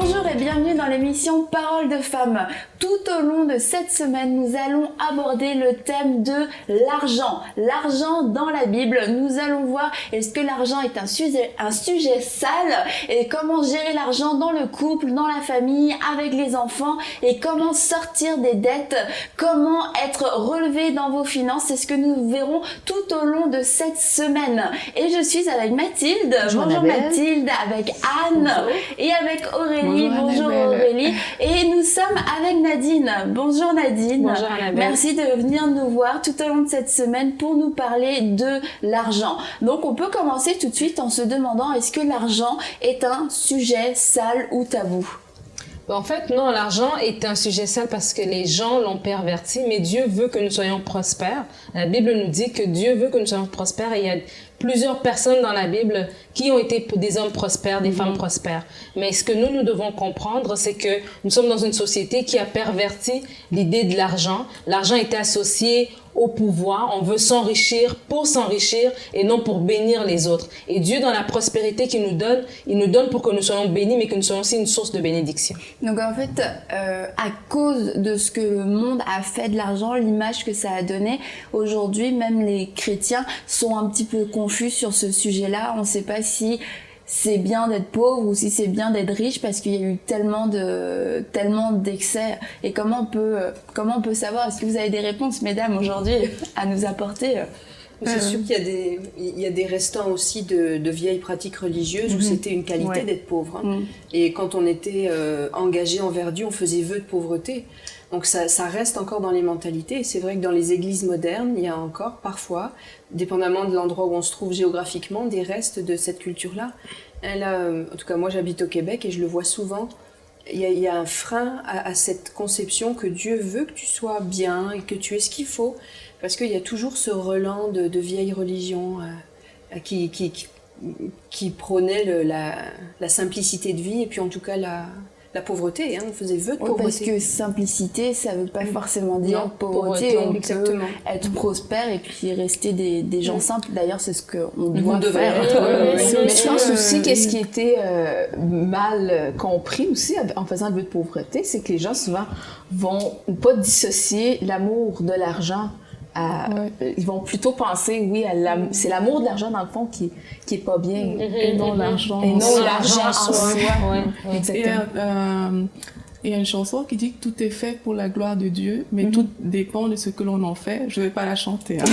Bonjour et bienvenue dans l'émission Paroles de femmes. Tout au long de cette semaine, nous allons aborder le thème de l'argent. L'argent dans la Bible. Nous allons voir est-ce que l'argent est un sujet sale et comment gérer l'argent dans le couple, dans la famille, avec les enfants et comment sortir des dettes, comment être relevé dans vos finances. C'est ce que nous verrons tout au long de cette semaine. Et je suis avec Mathilde. Bonjour Mathilde, avec Anne. Bonjour. Et avec Aurélie. Bonjour Aurélie. Et nous sommes avec Nadine. Bonjour Nadine. Bonjour Annabelle. Merci de venir nous voir tout au long de cette semaine pour nous parler de l'argent. Donc on peut commencer tout de suite en se demandant est-ce que l'argent est un sujet sale ou tabou? En fait, non, l'argent est un sujet sale parce que les gens l'ont perverti, mais Dieu veut que nous soyons prospères. La Bible nous dit que Dieu veut que nous soyons prospères et il y a plusieurs personnes dans la Bible qui ont été des hommes prospères, des femmes prospères. Mais ce que nous devons comprendre, c'est que nous sommes dans une société qui a perverti l'idée de l'argent. L'argent était associé au pouvoir. On veut s'enrichir pour s'enrichir et non pour bénir les autres. Et Dieu, dans la prospérité qu'il nous donne, il nous donne pour que nous soyons bénis, mais que nous soyons aussi une source de bénédiction. Donc en fait, à cause de ce que le monde a fait de l'argent, l'image que ça a donné, aujourd'hui, même les chrétiens sont un petit peu confus sur ce sujet-là. On ne sait pas si c'est bien d'être pauvre ou si c'est bien d'être riche parce qu'il y a eu tellement d'excès. Et comment on peut savoir? Est-ce que vous avez des réponses, mesdames, aujourd'hui, à nous apporter? C'est sûr qu'il y a des restants aussi de vieilles pratiques religieuses où c'était une qualité d'être pauvre. Hein. Et quand on était engagé envers Dieu, on faisait vœu de pauvreté. Donc ça reste encore dans les mentalités. Et c'est vrai que dans les églises modernes, il y a encore parfois, dépendamment de l'endroit où on se trouve géographiquement, des restes de cette culture-là. En tout cas, moi j'habite au Québec et je le vois souvent. Il y a un frein à cette conception que Dieu veut que tu sois bien et que tu aies ce qu'il faut. Parce qu'il y a toujours ce relent de vieilles religions qui prônaient la simplicité de vie et puis en tout cas la pauvreté. Hein, on faisait vœu de pauvreté. Parce que simplicité, ça ne veut pas forcément dire pauvreté. On peut être prospère et puis rester des gens simples. D'ailleurs, c'est ce qu'on doit faire. Mais je pense aussi qu'est-ce qui était mal compris aussi en faisant le vœu de pauvreté, c'est que les gens souvent vont pas dissocier l'amour de l'argent. Ils vont plutôt penser, c'est l'amour de l'argent dans le fond qui est pas bien. Et non l'argent en soi. Ouais. Exactement. Il y a une chanson qui dit que tout est fait pour la gloire de Dieu, mais tout dépend de ce que l'on en fait. Je vais pas la chanter. Hein.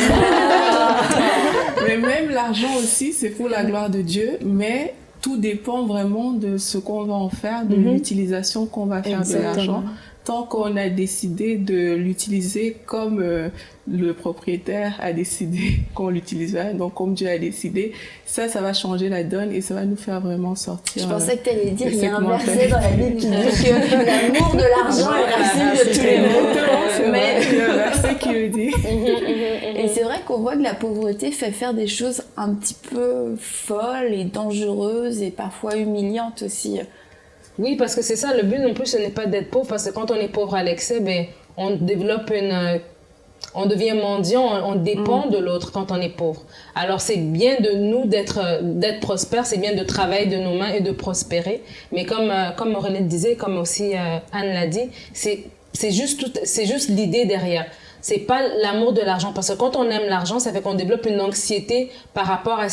Mais même l'argent aussi, c'est pour la gloire de Dieu, mais tout dépend vraiment de ce qu'on va en faire, de l'utilisation qu'on va faire de l'argent. Tant qu'on a décidé de l'utiliser comme le propriétaire a décidé qu'on l'utiliserait, donc comme Dieu a décidé, ça va changer la donne et ça va nous faire vraiment sortir. Je pensais que tu allais dire, il y a un verset dans la Bible qui dit que l'amour de l'argent est racine de tous les maux. Mais il y a un verset qui le dit. Et c'est vrai qu'on voit que la pauvreté fait faire des choses un petit peu folles et dangereuses et parfois humiliantes aussi. Oui, parce que c'est ça, le but non plus, ce n'est pas d'être pauvre, parce que quand on est pauvre à l'excès, on développe on devient mendiant, on dépend de l'autre quand on est pauvre. Alors c'est bien de nous d'être prospères, c'est bien de travailler de nos mains et de prospérer, mais comme Aurélie disait, comme aussi Anne l'a dit, c'est juste l'idée derrière. C'est pas l'amour de l'argent, parce que quand on aime l'argent, ça fait qu'on développe une anxiété par rapport à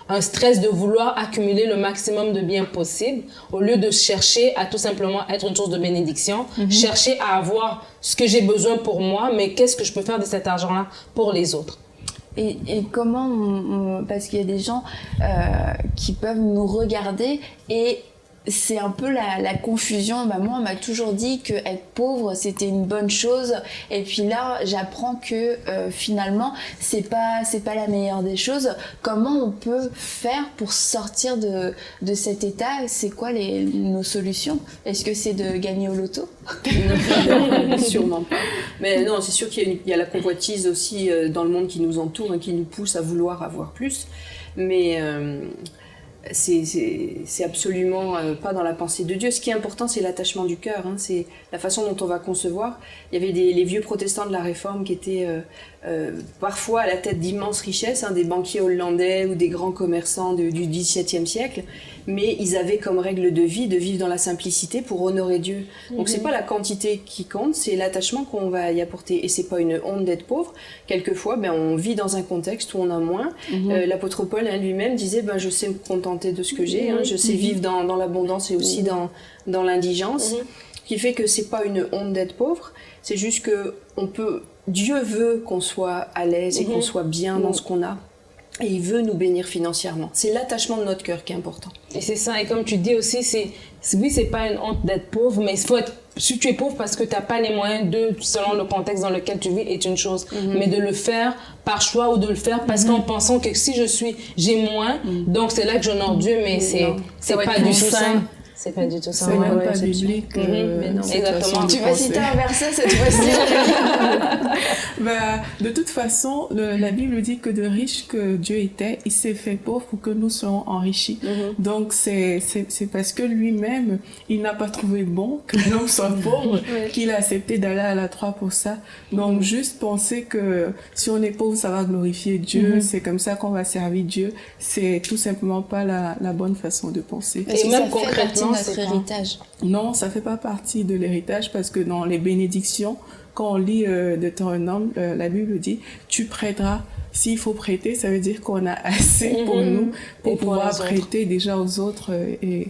un stress de vouloir accumuler le maximum de biens possible, au lieu de chercher à tout simplement être une source de bénédiction, chercher à avoir ce que j'ai besoin pour moi, mais qu'est-ce que je peux faire de cet argent-là pour les autres. Et comment parce qu'il y a des gens qui peuvent nous regarder et c'est un peu la confusion. Moi, on m'a toujours dit que être pauvre, c'était une bonne chose. Et puis là, j'apprends que finalement, c'est pas la meilleure des choses. Comment on peut faire pour sortir de cet état? C'est quoi nos solutions? Est-ce que c'est de gagner au loto? Sûrement pas. Mais non, c'est sûr qu'il y a la convoitise aussi dans le monde qui nous entoure, qui nous pousse à vouloir avoir plus. Mais c'est absolument pas dans la pensée de Dieu. Ce qui est important, c'est l'attachement du cœur, hein, c'est la façon dont on va concevoir. Il y avait les vieux protestants de la Réforme qui étaient parfois à la tête d'immenses richesses, hein, des banquiers hollandais ou des grands commerçants du XVIIe siècle, mais ils avaient comme règle de vie de vivre dans la simplicité pour honorer Dieu. Donc c'est pas la quantité qui compte, c'est l'attachement qu'on va y apporter. Et c'est pas une honte d'être pauvre. Quelquefois, on vit dans un contexte où on a moins. L'apôtre Paul lui-même disait, je sais me contenter de ce que j'ai, hein, je sais vivre dans l'abondance et aussi dans l'indigence, qui fait que c'est pas une honte d'être pauvre, c'est juste que Dieu veut qu'on soit à l'aise et qu'on soit bien dans ce qu'on a. Et il veut nous bénir financièrement. C'est l'attachement de notre cœur qui est important. Et c'est ça. Et comme tu dis aussi, c'est pas une honte d'être pauvre, mais si tu es pauvre parce que tu n'as pas les moyens selon le contexte dans lequel tu vis, est une chose. Mais de le faire par choix ou de le faire parce qu'en pensant que si j'ai moins, donc c'est là que j'honore Dieu, mais c'est pas du sain. C'est pas du tout ça. C'est même pas biblique. Mais non. Exactement. Tu vas citer un verset cette fois-ci. De toute façon, la Bible dit que de riche que Dieu était, il s'est fait pauvre pour que nous soyons enrichis. Donc c'est parce que lui-même, il n'a pas trouvé bon que l'homme soit pauvre qu'il a accepté d'aller à la croix pour ça. Donc juste penser que si on est pauvre, ça va glorifier Dieu, c'est comme ça qu'on va servir Dieu, c'est tout simplement pas la bonne façon de penser. Parce que même ça fait concrètement, partie de notre héritage. Non, ça fait pas partie de l'héritage parce que dans les bénédictions, quand on lit Deutéronome, la Bible dit « tu prêteras ». S'il faut prêter, ça veut dire qu'on a assez pour nous, pour pouvoir prêter déjà aux autres. Et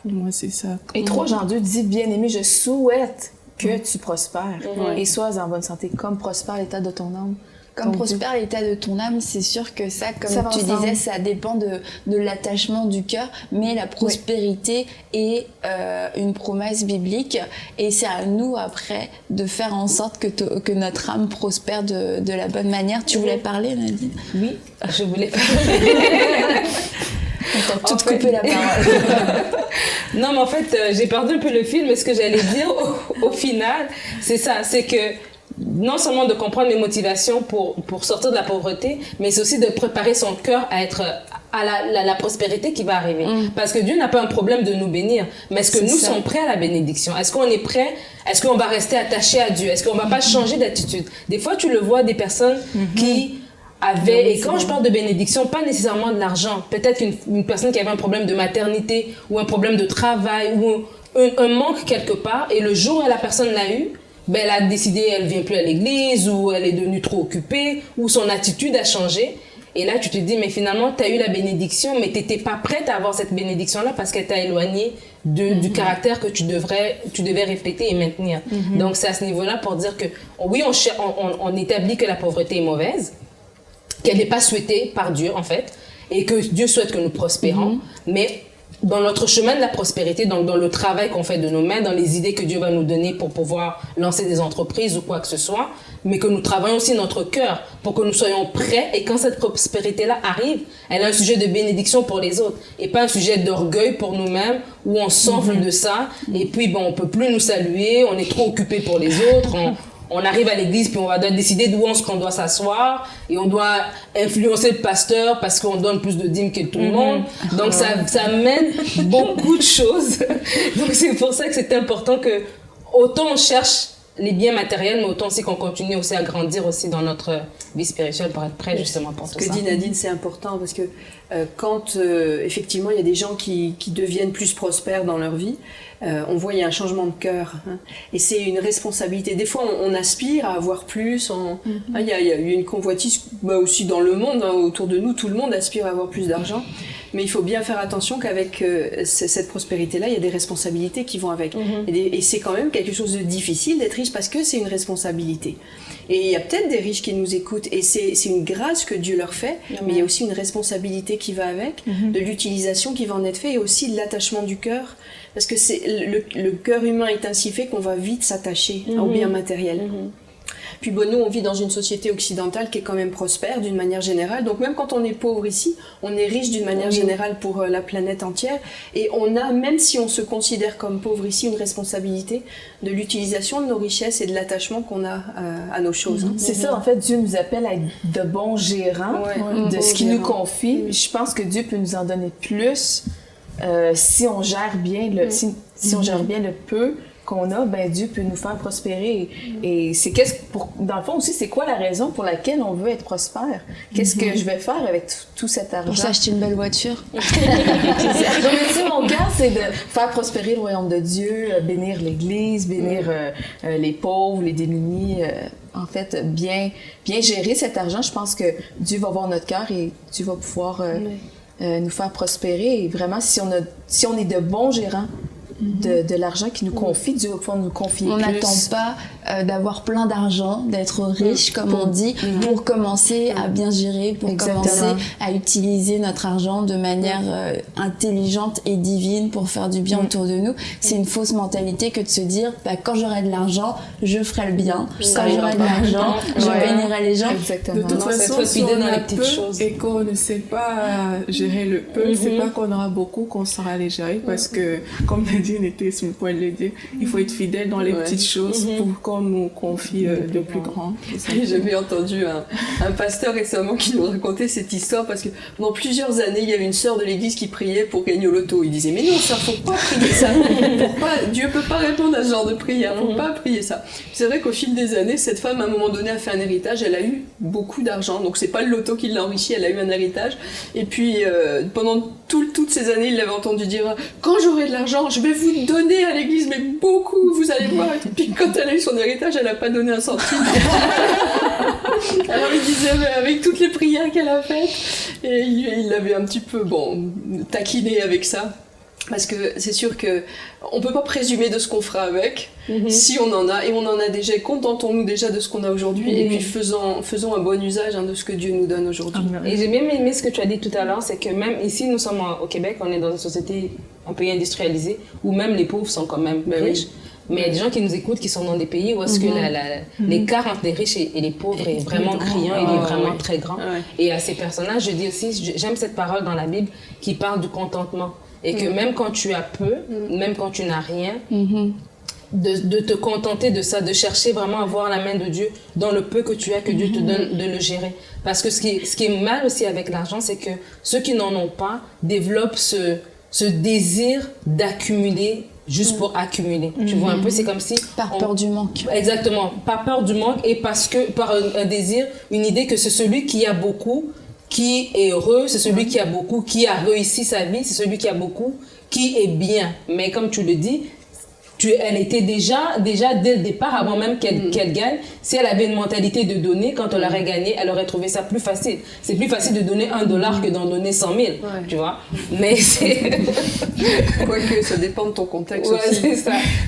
pour moi, c'est ça. Et 3 Jean 2 dit, bien-aimé, je souhaite que tu prospères et sois en bonne santé, comme prospère l'état de ton âme. Comme prospère l'état de ton âme, c'est sûr que ça, comme ça tu disais, ça dépend de l'attachement du cœur, mais la prospérité est une promesse biblique et c'est à nous après de faire en sorte que notre âme prospère de la bonne manière. Tu voulais parler, Nadine? Oui, je voulais parler. On t'a tout coupé la parole. Non, mais en fait, j'ai perdu un peu le fil, mais ce que j'allais dire au final, c'est ça, c'est que non seulement de comprendre mes motivations pour sortir de la pauvreté, mais c'est aussi de préparer son cœur à être à la prospérité qui va arriver. Parce que Dieu n'a pas un problème de nous bénir, mais est-ce que nous sommes prêts à la bénédiction? Est-ce qu'on est prêt? Est-ce qu'on va rester attaché à Dieu? Est-ce qu'on va pas changer d'attitude? Des fois, tu le vois, des personnes qui avaient, et quand je parle de bénédiction, pas nécessairement de l'argent, peut-être une personne qui avait un problème de maternité ou un problème de travail ou un manque quelque part, et le jour où la personne l'a eu, elle a décidé, elle vient plus à l'église, ou elle est devenue trop occupée, ou son attitude a changé. Et là, tu te dis, mais finalement, tu as eu la bénédiction, mais tu n'étais pas prête à avoir cette bénédiction-là parce qu'elle t'a éloigné du caractère que tu devais refléter et maintenir. Donc, c'est à ce niveau-là pour dire que, oui, on établit que la pauvreté est mauvaise, qu'elle n'est pas souhaitée par Dieu, en fait, et que Dieu souhaite que nous prospérons, mais dans notre chemin de la prospérité, dans le travail qu'on fait de nos mains, dans les idées que Dieu va nous donner pour pouvoir lancer des entreprises ou quoi que ce soit, mais que nous travaillons aussi notre cœur pour que nous soyons prêts et quand cette prospérité-là arrive, elle est un sujet de bénédiction pour les autres et pas un sujet d'orgueil pour nous-mêmes où on s'enfle de ça et puis on peut plus nous saluer, on est trop occupé pour les autres, on arrive à l'église puis on doit décider d'où on doit s'asseoir et on doit influencer le pasteur parce qu'on donne plus de dîmes que tout le monde. Donc ça mène beaucoup de choses. Donc c'est pour ça que c'est important que autant on cherche les biens matériels, mais autant aussi qu'on continue aussi à grandir aussi dans notre vie spirituelle pour être prêt justement pour tout ça. Ce que dit Nadine, c'est important parce que quand effectivement il y a des gens qui deviennent plus prospères dans leur vie, on voit il y a un changement de cœur et c'est une responsabilité. Des fois on aspire à avoir plus, il y a eu une convoitise aussi dans le monde, autour de nous, tout le monde aspire à avoir plus d'argent, mais il faut bien faire attention qu'avec cette prospérité-là, il y a des responsabilités qui vont avec. Et c'est quand même quelque chose de difficile d'être riche parce que c'est une responsabilité. Et il y a peut-être des riches qui nous écoutent et c'est une grâce que Dieu leur fait, mais il y a aussi une responsabilité qui va avec, de l'utilisation qui va en être faite et aussi de l'attachement du cœur. Parce que le cœur humain est ainsi fait qu'on va vite s'attacher au bien matériel. Puis bon, nous, on vit dans une société occidentale qui est quand même prospère d'une manière générale. Donc même quand on est pauvre ici, on est riche d'une manière générale pour la planète entière. Et on a, même si on se considère comme pauvre ici, une responsabilité de l'utilisation de nos richesses et de l'attachement qu'on a à nos choses. C'est ça, en fait, Dieu nous appelle à être de bons gérants de ce qu'il nous confie. Je pense que Dieu peut nous en donner plus si on gère bien si on gère bien le peu qu'on a, ben Dieu peut nous faire prospérer. Et c'est dans le fond aussi, c'est quoi la raison pour laquelle on veut être prospère? Qu'est-ce que je vais faire avec tout cet argent? Pour s'acheter une belle voiture. Donc, si mon cœur, c'est de faire prospérer le royaume de Dieu, bénir l'Église, bénir les pauvres, les démunis, en fait, bien gérer cet argent, je pense que Dieu va voir notre cœur et Dieu va pouvoir nous faire prospérer. Et vraiment, si on est de bons gérants de l'argent qu'il nous confie, Dieu va pouvoir nous confier On plus. n'attend pas d'avoir plein d'argent, d'être riche, comme on dit, pour commencer à bien gérer, pour commencer à utiliser notre argent de manière intelligente et divine pour faire du bien autour de nous. C'est une fausse mentalité que de se dire, quand j'aurai de l'argent, je ferai le bien. Quand j'aurai de l'argent, je bénirai les gens. De toute façon, si on a peu et qu'on ne sait pas gérer le peu, c'est pas qu'on aura beaucoup qu'on saura les gérer, parce que, comme Nadine était sur le point de le dire, il faut être fidèle dans les petites choses pour qu'on nous confie de plus grand. J'avais entendu un pasteur récemment qui nous racontait cette histoire, parce que pendant plusieurs années, il y avait une sœur de l'église qui priait pour gagner au loto. Il disait, mais non, ça, faut pas prier ça. Dieu peut pas répondre à ce genre de prière, faut pas prier ça. C'est vrai qu'au fil des années, cette femme, à un moment donné, a fait un héritage, elle a eu beaucoup d'argent, donc c'est pas le loto qui l'a enrichie, elle a eu un héritage. Et puis, pendant toutes ces années, il l'avait entendu dire, quand j'aurai de l'argent, je vais vous donner à l'église, mais beaucoup, vous allez voir. Et puis quand elle a eu son héritage, elle a pas donné un centime. Alors il disait, avec toutes les prières qu'elle a faites, et il l'avait un petit peu, taquiné avec ça. Parce que c'est sûr que on peut pas présumer de ce qu'on fera avec, si on en a, et on en a déjà. Contentons-nous déjà de ce qu'on a aujourd'hui, et puis faisons un bon usage de ce que Dieu nous donne aujourd'hui. Et j'ai bien aimé ce que tu as dit tout à l'heure, c'est que même ici, nous sommes au Québec, on est dans une société un peu industrialisée, où même les pauvres sont quand même riches. Mais il y a des gens qui nous écoutent qui sont dans des pays où est-ce que l'écart entre les riches et les pauvres est vraiment criant, il est vraiment très grand. Et à ces personnes-là, je dis aussi, j'aime cette parole dans la Bible qui parle du contentement. Et que même quand tu as peu, même quand tu n'as rien, de te contenter de ça, de chercher vraiment à voir la main de Dieu dans le peu que tu as, que Dieu te donne, de le gérer. Parce que ce qui est mal aussi avec l'argent, c'est que ceux qui n'en ont pas développent ce désir d'accumuler juste pour accumuler. Tu vois un peu, c'est comme si... Par peur du manque. Exactement, par peur du manque et parce que, par un désir, une idée que c'est celui qui a beaucoup qui est heureux, c'est celui qui a beaucoup, qui a réussi sa vie, c'est celui qui a beaucoup, qui est bien. Mais comme tu le dis, elle était déjà dès le départ, avant même qu'elle gagne, si elle avait une mentalité de donner, quand elle aurait gagné, elle aurait trouvé ça plus facile. C'est plus facile de donner $1 que d'en donner 100 000, tu vois. Mais c'est... Quoique, ça dépend de ton contexte aussi.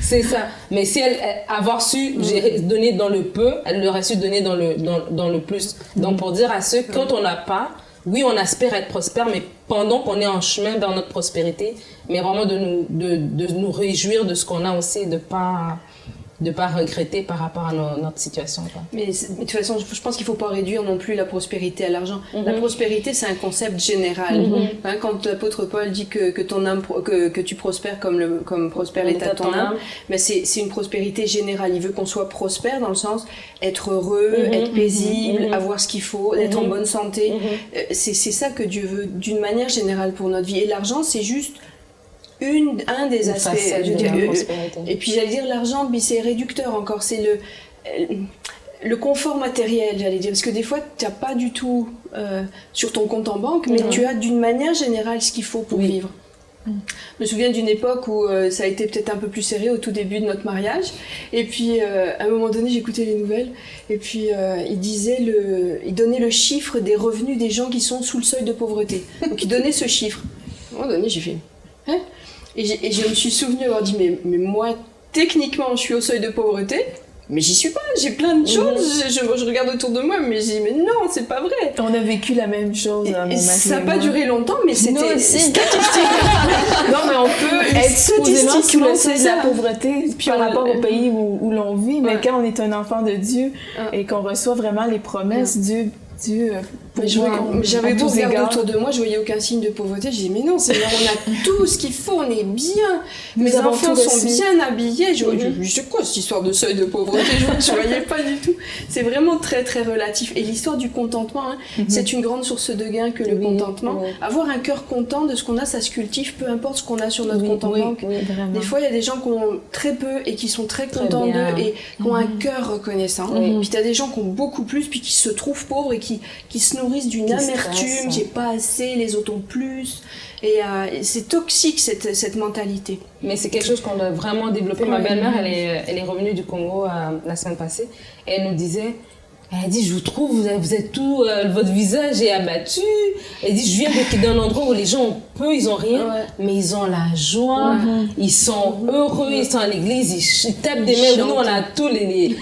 C'est ça. Mais si elle avoir su donner dans le peu, elle aurait su donner dans le plus. Donc, pour dire à ceux, quand on n'a pas, oui, on aspire à être prospère, mais pendant qu'on est en chemin vers notre prospérité, mais vraiment de nous réjouir de ce qu'on a aussi, de pas regretter par rapport à notre situation. Quoi. Mais de toute façon, je pense qu'il ne faut pas réduire non plus la prospérité à l'argent. La prospérité, c'est un concept général. Quand l'apôtre Paul dit que ton âme, que tu prospères comme prospère l'état de ton âme, mais c'est une prospérité générale. Il veut qu'on soit prospère dans le sens être heureux, être paisible, avoir ce qu'il faut, être en bonne santé. C'est ça que Dieu veut d'une manière générale pour notre vie. Et l'argent, c'est juste un des aspects, et puis j'allais dire l'argent, mais c'est réducteur encore, c'est le confort matériel, j'allais dire, parce que des fois tu n'as pas du tout sur ton compte en banque, mais tu as d'une manière générale ce qu'il faut pour vivre. Je me souviens d'une époque où ça a été peut-être un peu plus serré au tout début de notre mariage, et puis à un moment donné j'écoutais les nouvelles, et puis il donnait le chiffre des revenus des gens qui sont sous le seuil de pauvreté. Donc il donnait ce chiffre. À un moment donné j'ai fait hein? Et je me suis souvenu avoir dit mais moi techniquement je suis au seuil de pauvreté, mais j'y suis pas, j'ai plein de choses, je regarde autour de moi, mais je dis mais non, c'est pas vrai. On a vécu la même chose, mon mari. Ça n'a pas duré longtemps, mais c'était statistique. Non, mais on peut être supposément sous le seuil de la ça. pauvreté Puis par on- rapport au pays où l'on vit, mais Ouais. quand on est un enfant de Dieu et qu'on reçoit vraiment les promesses, Dieu Mais pourvoit j'avais à beau tous regarder égards. autour de moi, je voyais aucun signe de pauvreté. J'ai dit, mais non, Seigneur, on a tout ce qu'il faut, on est bien. Mes avons enfants tout sont reçu. bien habillés. C'est quoi cette histoire de seuil de pauvreté? Je voyais pas du tout. C'est vraiment très, très relatif. Et l'histoire du contentement, hein, c'est une grande source de gain que le contentement. Avoir un cœur content de ce qu'on a, ça se cultive, peu importe ce qu'on a sur notre compte en banque. vraiment. Des fois, il y a des gens qui ont très peu et qui sont très contents bien. d'eux et qui ont un cœur reconnaissant. Puis tu as des gens qui ont beaucoup plus, puis qui se trouvent pauvres et qui se nourrissent d'une amertume, j'ai pas assez, les autres ont plus. Et c'est toxique cette mentalité. Mais c'est quelque chose qu'on a vraiment développé. Ma belle-mère, elle est revenue du Congo la semaine passée et elle nous disait, elle a dit, je vous trouve, vous êtes tout, votre visage est abattu. Elle dit, je viens d'un endroit où les gens ont peu, ils ont rien, mais ils ont la joie, ils sont heureux, ils sont à l'église, ils tapent des mains. Nous, on a tous les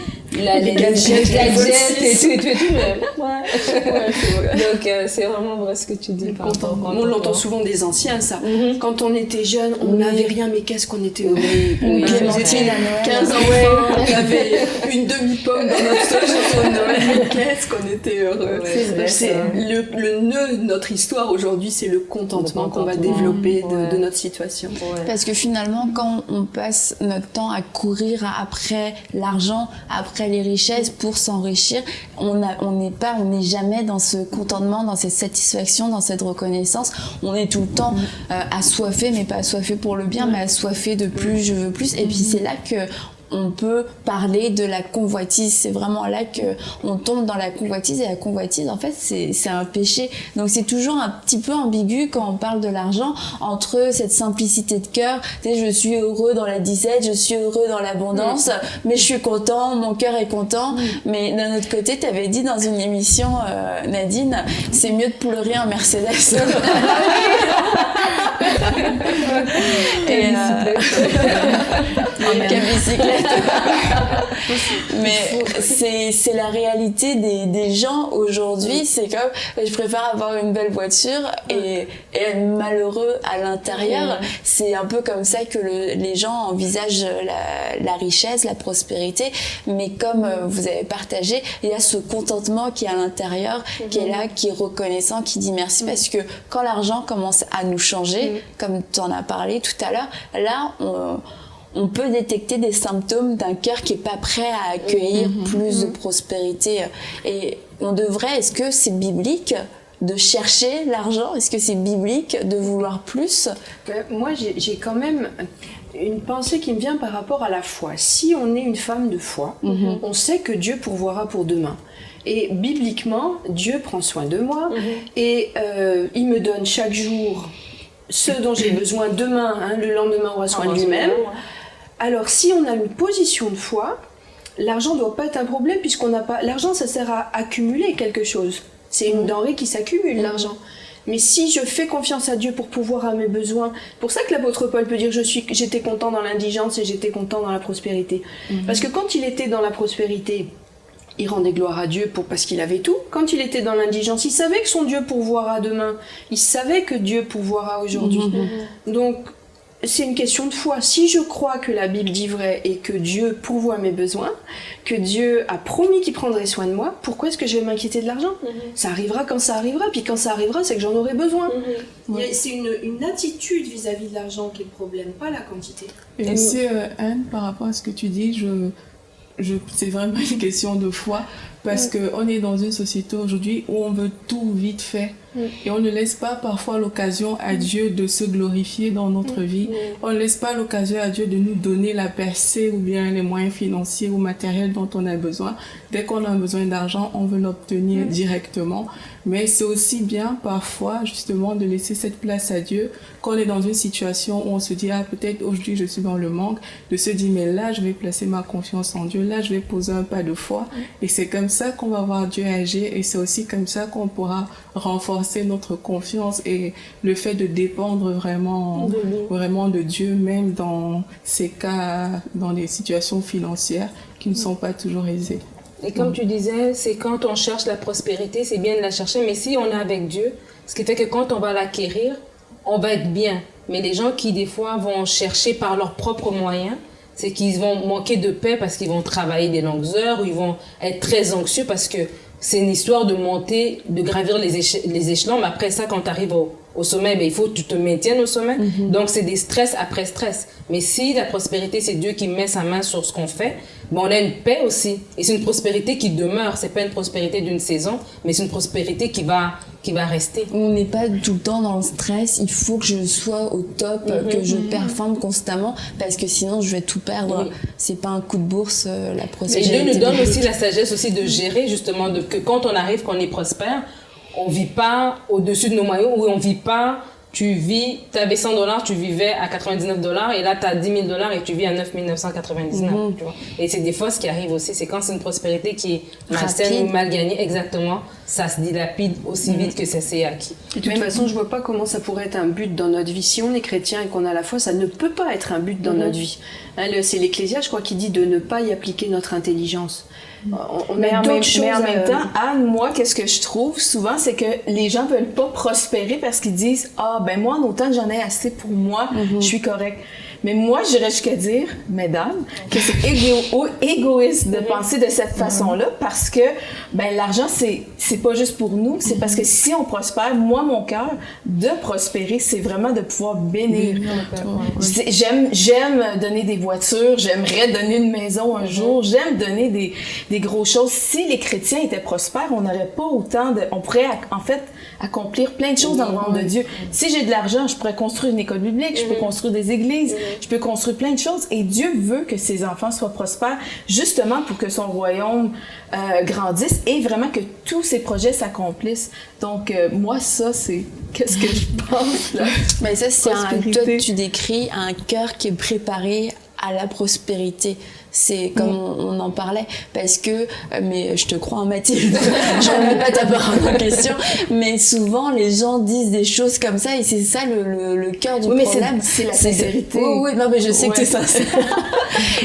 gadgets et tout, mais donc c'est vraiment vrai ce que tu dis. On l'entend souvent des anciens, ça. Quand on était jeune, on n'avait rien, mais qu'est-ce qu'on était heureux. Clémentine à Noël. 15 enfants, on avait une demi-pomme dans notre stock de Noël, mais qu'est-ce qu'on était heureux. C'est le nœud de notre histoire aujourd'hui, c'est le contentement qu'on va développer de notre situation. Parce que finalement, quand on passe notre temps à courir après l'argent, après les richesses pour s'enrichir, on n'est jamais dans ce contentement, dans cette satisfaction, dans cette reconnaissance. On est tout le temps assoiffé, mais pas assoiffé pour le bien, mais assoiffé de plus, je veux plus. Et puis c'est là que on peut parler de la convoitise. C'est vraiment là que on tombe dans la convoitise, et la convoitise, en fait, c'est un péché. Donc c'est toujours un petit peu ambigu quand on parle de l'argent, entre cette simplicité de cœur, tu sais, je suis heureux dans la disette, je suis heureux dans l'abondance, mais je suis content, mon cœur est content. Mais d'un autre côté, tu avais dit dans une émission, Nadine, c'est mieux de pleurer un Mercedes. Et quelle bicyclette. Mais c'est la réalité des gens aujourd'hui. C'est comme, je préfère avoir une belle voiture et être malheureux à l'intérieur. C'est un peu comme ça que les gens envisagent la richesse, la prospérité. Mais comme vous avez partagé, il y a ce contentement qui est à l'intérieur, qui est là, qui est reconnaissant, qui dit merci. Parce que quand l'argent commence à nous changer, comme tu en as parlé tout à l'heure, là, on peut détecter des symptômes d'un cœur qui est pas prêt à accueillir plus de prospérité. Et on devrait, est-ce que c'est biblique de chercher l'argent? Est-ce que c'est biblique de vouloir plus? Moi, j'ai quand même une pensée qui me vient par rapport à la foi. Si on est une femme de foi, on sait que Dieu pourvoira pour demain. Et bibliquement, Dieu prend soin de moi et il me donne chaque jour ce dont j'ai besoin demain, le lendemain aura soin de lui-même. Alors si on a une position de foi, l'argent ne doit pas être un problème puisqu'on n'a pas... L'argent, ça sert à accumuler quelque chose. C'est une denrée qui s'accumule, l'argent. Mais si je fais confiance à Dieu pour pouvoir à mes besoins, pour ça que l'apôtre Paul peut dire j'étais content dans l'indigence et j'étais content dans la prospérité. Parce que quand il était dans la prospérité, il rendait gloire à Dieu parce qu'il avait tout. Quand il était dans l'indigence, il savait que son Dieu pourvoira demain. Il savait que Dieu pourvoira aujourd'hui. Donc, c'est une question de foi. Si je crois que la Bible dit vrai et que Dieu pourvoit mes besoins, que Dieu a promis qu'il prendrait soin de moi, pourquoi est-ce que je vais m'inquiéter de l'argent? Ça arrivera quand ça arrivera, puis quand ça arrivera, c'est que j'en aurai besoin. C'est une attitude vis-à-vis de l'argent qui est le problème, pas la quantité. Et aussi, Anne, par rapport à ce que tu dis, c'est vraiment une question de foi, parce qu'on est dans une société aujourd'hui où on veut tout vite fait. Et on ne laisse pas parfois l'occasion à Dieu de se glorifier dans notre vie. On ne laisse pas l'occasion à Dieu de nous donner la percée ou bien les moyens financiers ou matériels dont on a besoin. Dès qu'on a besoin d'argent, on veut l'obtenir directement. Mais c'est aussi bien parfois justement de laisser cette place à Dieu quand on est dans une situation où on se dit peut-être aujourd'hui je suis dans le manque, de se dire mais là je vais placer ma confiance en Dieu, là je vais poser un pas de foi. Et c'est comme ça qu'on va voir Dieu agir et c'est aussi comme ça qu'on pourra renforcer notre confiance et le fait de dépendre vraiment de Dieu, même dans ces cas, dans des situations financières qui ne sont pas toujours aisées. Et comme tu disais, c'est quand on cherche la prospérité, c'est bien de la chercher, mais si on est avec Dieu, ce qui fait que quand on va l'acquérir, on va être bien. Mais les gens qui, des fois, vont chercher par leurs propres moyens, c'est qu'ils vont manquer de paix parce qu'ils vont travailler des longues heures, ou ils vont être très anxieux parce que c'est une histoire de monter, de gravir les échelons. Mais après ça, quand tu arrives au sommet, il faut que tu te maintiennes au sommet. Donc, c'est des stress après stress. Mais si la prospérité, c'est Dieu qui met sa main sur ce qu'on fait, on a une paix aussi. Et c'est une prospérité qui demeure. C'est pas une prospérité d'une saison, mais c'est une prospérité qui va rester. On n'est pas tout le temps dans le stress. Il faut que je sois au top, que je performe constamment, parce que sinon je vais tout perdre. C'est pas un coup de bourse, la Et prospérité. Dieu nous donne aussi la sagesse aussi de gérer, justement, que quand on arrive, qu'on est prospère, on vit pas au-dessus de nos moyens, ou on vit pas, tu avais $100, tu vivais à $99, et là tu as $10 000 et tu vis à 9 999, tu vois. Et c'est des fois ce qui arrive aussi, c'est quand c'est une prospérité qui est malsaine ou mal gagnée, exactement, ça se dilapide aussi vite que ça s'est acquis. De toute façon, je vois pas comment ça pourrait être un but dans notre vie. Si on est chrétien et qu'on a la foi, ça ne peut pas être un but dans notre vie. Hein, c'est l'Ecclésiaste, je crois, qui dit de ne pas y appliquer notre intelligence. On a d'autres choses. Mais en même temps, Anne, moi, qu'est-ce que je trouve souvent, c'est que les gens veulent pas prospérer parce qu'ils disent « Ah, ben moi, en autant que j'en ai assez pour moi, je suis correct. » Mais moi, j'irais jusqu'à dire, mesdames, que c'est égoïste de penser de cette façon-là, parce que ben l'argent, c'est pas juste pour nous, c'est parce que si on prospère, moi, mon cœur, de prospérer, c'est vraiment de pouvoir bénir. J'aime donner des voitures, j'aimerais donner une maison un jour, j'aime donner des grosses choses. Si les chrétiens étaient prospères, on n'aurait pas autant de... On pourrait, en fait, accomplir plein de choses dans le royaume de Dieu. Si j'ai de l'argent, je pourrais construire une école biblique, je peux construire des églises, je peux construire plein de choses. Et Dieu veut que ses enfants soient prospères, justement pour que son royaume grandisse et vraiment que tous ses projets s'accomplissent. Donc, moi, ça, c'est... Qu'est-ce que je pense, là? Mais ça, c'est toi, tu décris un cœur qui est préparé à la prospérité. C'est comme on en parlait, parce que, mais je te crois, Mathilde, je remets pas ta parole en question, mais souvent les gens disent des choses comme ça, et c'est ça le cœur du problème. C'est la sincérité. Oui, non, mais je sais que t'es sincère.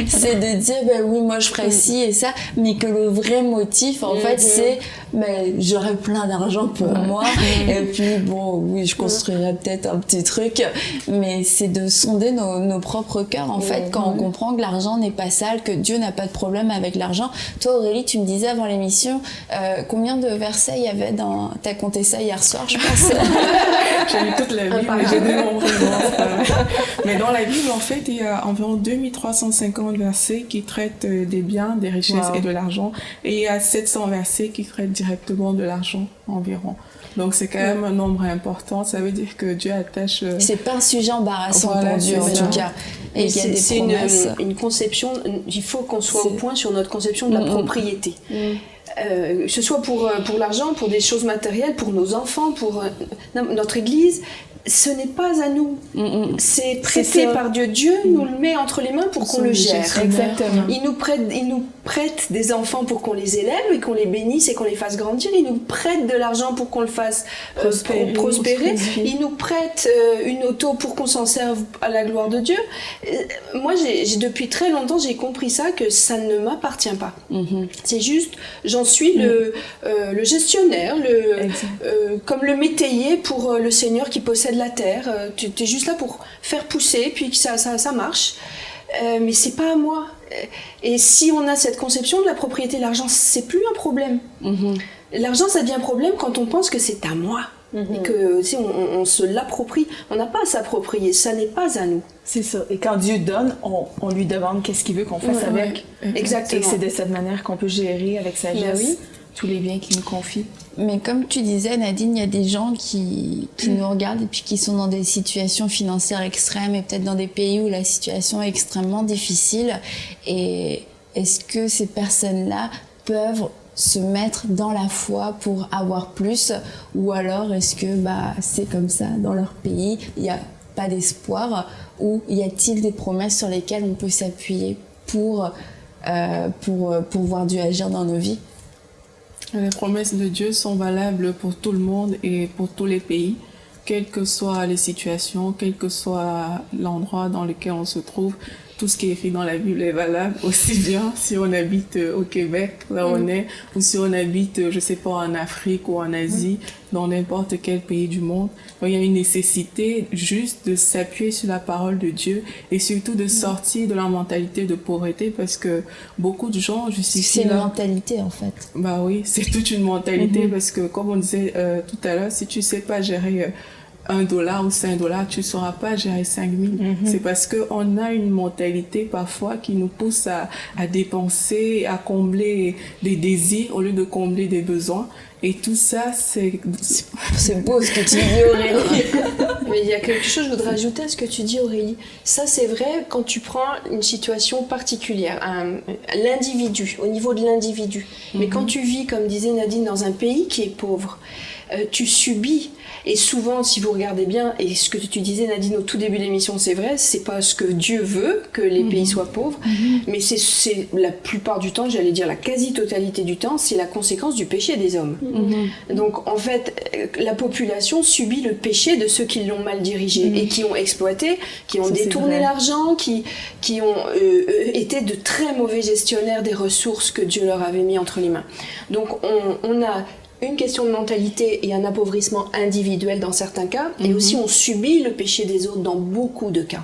C'est de dire, ben oui, moi je ferais ci et ça, mais que le vrai motif, en fait, c'est, ben, j'aurais plein d'argent pour moi, et puis bon, oui, je construirais peut-être un petit truc, mais c'est de sonder nos propres cœurs, en fait, quand on comprend que l'argent n'est pas sale, que Dieu n'a pas de problème avec l'argent. Toi, Aurélie, tu me disais avant l'émission combien de versets il y avait dans... T'as compté ça hier soir, je pense. J'ai lu toute la Bible, mais j'ai dénombré. Mais dans la Bible, en fait, il y a environ 2350 versets qui traitent des biens, des richesses et de l'argent. Et il y a 700 versets qui traitent directement de l'argent environ. Donc c'est quand même un nombre important. Ça veut dire que Dieu attache... C'est pas un sujet embarrassant pour Dieu, en tout cas. Et c'est une conception, il faut qu'on soit au point sur notre conception de la propriété. Que ce soit pour l'argent, pour des choses matérielles, pour nos enfants, pour notre église, ce n'est pas à nous. C'est prêté par Dieu. Dieu nous le met entre les mains pour qu'on le gère. Exactement. Il nous prête des enfants pour qu'on les élève et qu'on les bénisse et qu'on les fasse grandir. Il nous prête de l'argent pour qu'on le fasse prospérer. Il nous prête une auto pour qu'on s'en serve à la gloire de Dieu. Moi, depuis très longtemps, j'ai compris ça, que ça ne m'appartient pas. C'est juste, j'en suis le gestionnaire, comme le métayer pour le Seigneur qui possède la terre. Tu es juste là pour faire pousser, puis que ça marche. Mais c'est pas à moi. Et si on a cette conception de la propriété, l'argent, c'est plus un problème. L'argent, ça devient un problème quand on pense que c'est à moi. Et que si on se l'approprie, on n'a pas à s'approprier, ça n'est pas à nous. C'est ça. Et quand Dieu donne, on lui demande qu'est-ce qu'il veut qu'on fasse avec. Exactement. Et c'est de cette manière qu'on peut gérer avec sagesse tous les biens qu'il nous confie. Mais comme tu disais, Nadine, il y a des gens qui nous regardent et puis qui sont dans des situations financières extrêmes et peut-être dans des pays où la situation est extrêmement difficile. Et est-ce que ces personnes-là peuvent se mettre dans la foi pour avoir plus, ou alors est-ce que c'est comme ça dans leur pays, il n'y a pas d'espoir, ou y a-t-il des promesses sur lesquelles on peut s'appuyer pour voir Dieu agir dans nos vies? Les promesses de Dieu sont valables pour tout le monde et pour tous les pays, quelles que soient les situations, quel que soit l'endroit dans lequel on se trouve. tout ce qui est écrit dans la Bible est valable, aussi bien si on habite au Québec, là où on est, ou si on habite, je sais pas, en Afrique ou en Asie, dans n'importe quel pays du monde. Donc, il y a une nécessité juste de s'appuyer sur la parole de Dieu et surtout de sortir de la mentalité de pauvreté, parce que beaucoup de gens justifient... C'est une mentalité, en fait. Bah oui, c'est toute une mentalité, parce que comme on disait tout à l'heure, si tu sais pas gérer $1 ou $5, tu ne sauras pas gérer 5 000. C'est parce qu'on a une mentalité parfois qui nous pousse à dépenser, à combler des désirs au lieu de combler des besoins. Et tout ça, c'est beau ce que tu dis, Aurélie. Mais il y a quelque chose que je voudrais ajouter à ce que tu dis, Aurélie. Ça, c'est vrai quand tu prends une situation particulière, l'individu, au niveau de l'individu. Mais quand tu vis, comme disait Nadine, dans un pays qui est pauvre, tu subis. Et souvent, si vous regardez bien, et ce que tu disais, Nadine, au tout début de l'émission, c'est vrai, c'est pas ce que Dieu veut, que les pays soient pauvres, mais c'est la plupart du temps, j'allais dire la quasi-totalité du temps, c'est la conséquence du péché des hommes. Donc, en fait, la population subit le péché de ceux qui l'ont mal dirigé et qui ont exploité, qui ont détourné l'argent, qui ont été de très mauvais gestionnaires des ressources que Dieu leur avait mis entre les mains. Donc, on a une question de mentalité et un appauvrissement individuel dans certains cas, et aussi on subit le péché des autres dans beaucoup de cas.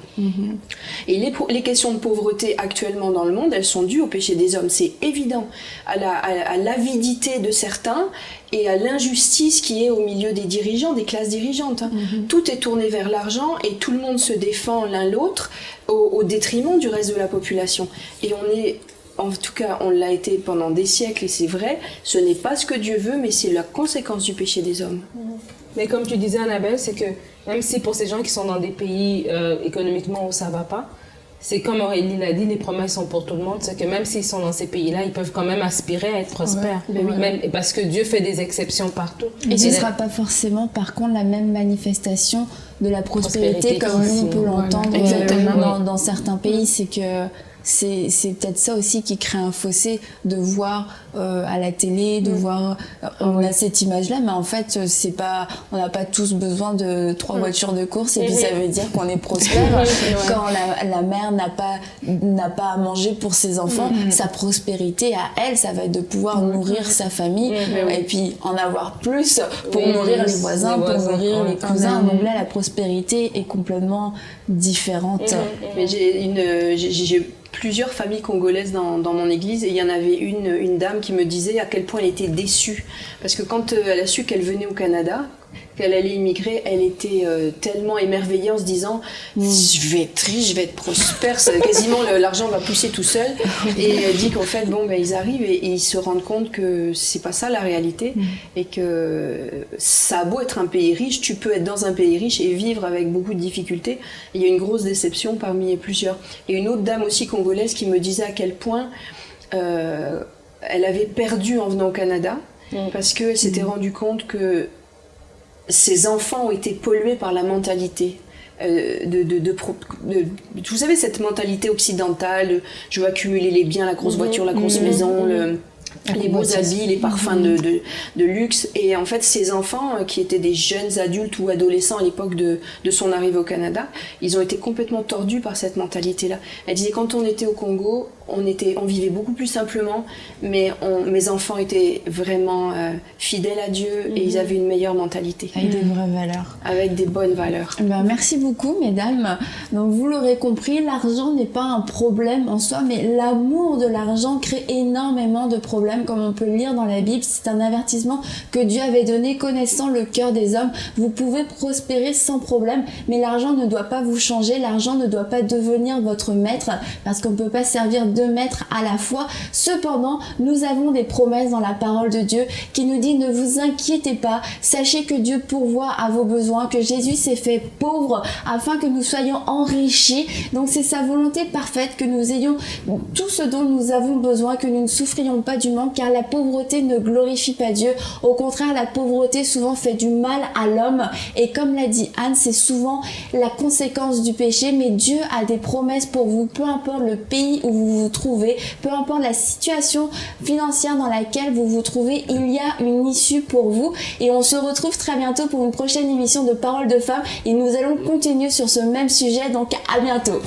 Et les questions de pauvreté actuellement dans le monde, elles sont dues au péché des hommes, c'est évident, à l'avidité de certains et à l'injustice qui est au milieu des dirigeants, des classes dirigeantes. Tout est tourné vers l'argent et tout le monde se défend l'un l'autre au détriment du reste de la population. Et en tout cas, on l'a été pendant des siècles, et c'est vrai, ce n'est pas ce que Dieu veut, mais c'est la conséquence du péché des hommes. Mais comme tu disais, Annabelle, c'est que même si pour ces gens qui sont dans des pays économiquement où ça va pas, c'est comme Aurélie l'a dit, les promesses sont pour tout le monde, c'est que même s'ils sont dans ces pays-là, ils peuvent quand même aspirer à être prospères. Même, parce que Dieu fait des exceptions partout. Et ce ne sera pas forcément, par contre, la même manifestation de la prospérité comme on peut l'entendre dans certains pays. C'est que c'est peut-être ça aussi qui crée un fossé, de voir à la télé, de voir on a cette image-là, mais en fait on n'a pas tous besoin de 3 voitures de course, et puis ça veut dire qu'on est prospère. Quand la mère n'a pas à manger pour ses enfants, sa prospérité à elle, ça va être de pouvoir nourrir sa famille, et puis en avoir plus pour nourrir les voisins, pour nourrir les cousins. Donc là, la prospérité est complètement différente. Mais j'ai plusieurs familles congolaises dans mon église, et il y en avait une dame qui me disait à quel point elle était déçue, parce que quand elle a su qu'elle venait au Canada, qu'elle allait immigrer, elle était tellement émerveillée en se disant je vais être riche, je vais être prospère, quasiment l'argent va pousser tout seul. Et elle dit qu'en fait ils arrivent et ils se rendent compte que c'est pas ça la réalité, et que ça a beau être un pays riche, tu peux être dans un pays riche et vivre avec beaucoup de difficultés. Il y a une grosse déception parmi plusieurs. Et une autre dame aussi congolaise qui me disait à quel point elle avait perdu en venant au Canada, parce qu'elle s'était rendue compte que ses enfants ont été pollués par la mentalité. Vous savez, cette mentalité occidentale, je veux accumuler les biens, la grosse voiture, la grosse maison, les beaux habits, les parfums de luxe. Et en fait, ces enfants, qui étaient des jeunes adultes ou adolescents à l'époque de son arrivée au Canada, ils ont été complètement tordus par cette mentalité-là. Elle disait, quand on était au Congo, on vivait beaucoup plus simplement, mais mes enfants étaient vraiment fidèles à Dieu, et ils avaient une meilleure mentalité. Avec des vraies valeurs. Avec des bonnes valeurs. Merci beaucoup, mesdames. Donc, vous l'aurez compris, l'argent n'est pas un problème en soi, mais l'amour de l'argent crée énormément de problèmes, comme on peut le lire dans la Bible. C'est un avertissement que Dieu avait donné, connaissant le cœur des hommes. Vous pouvez prospérer sans problème, mais l'argent ne doit pas vous changer, l'argent ne doit pas devenir votre maître, parce qu'on ne peut pas servir deux maîtres à la fois. Cependant, nous avons des promesses dans la parole de Dieu qui nous dit: ne vous inquiétez pas, sachez que Dieu pourvoit à vos besoins, que Jésus s'est fait pauvre afin que nous soyons enrichis. Donc c'est sa volonté parfaite que nous ayons tout ce dont nous avons besoin, que nous ne souffrions pas du manque, car la pauvreté ne glorifie pas Dieu. Au contraire, la pauvreté souvent fait du mal à l'homme, et comme l'a dit Anne, c'est souvent la conséquence du péché. Mais Dieu a des promesses pour vous, peu importe le pays où vous vous trouvez, peu importe la situation financière dans laquelle vous vous trouvez, il y a une issue pour vous. Et on se retrouve très bientôt pour une prochaine émission de Paroles de Femmes, et nous allons continuer sur ce même sujet, donc à bientôt.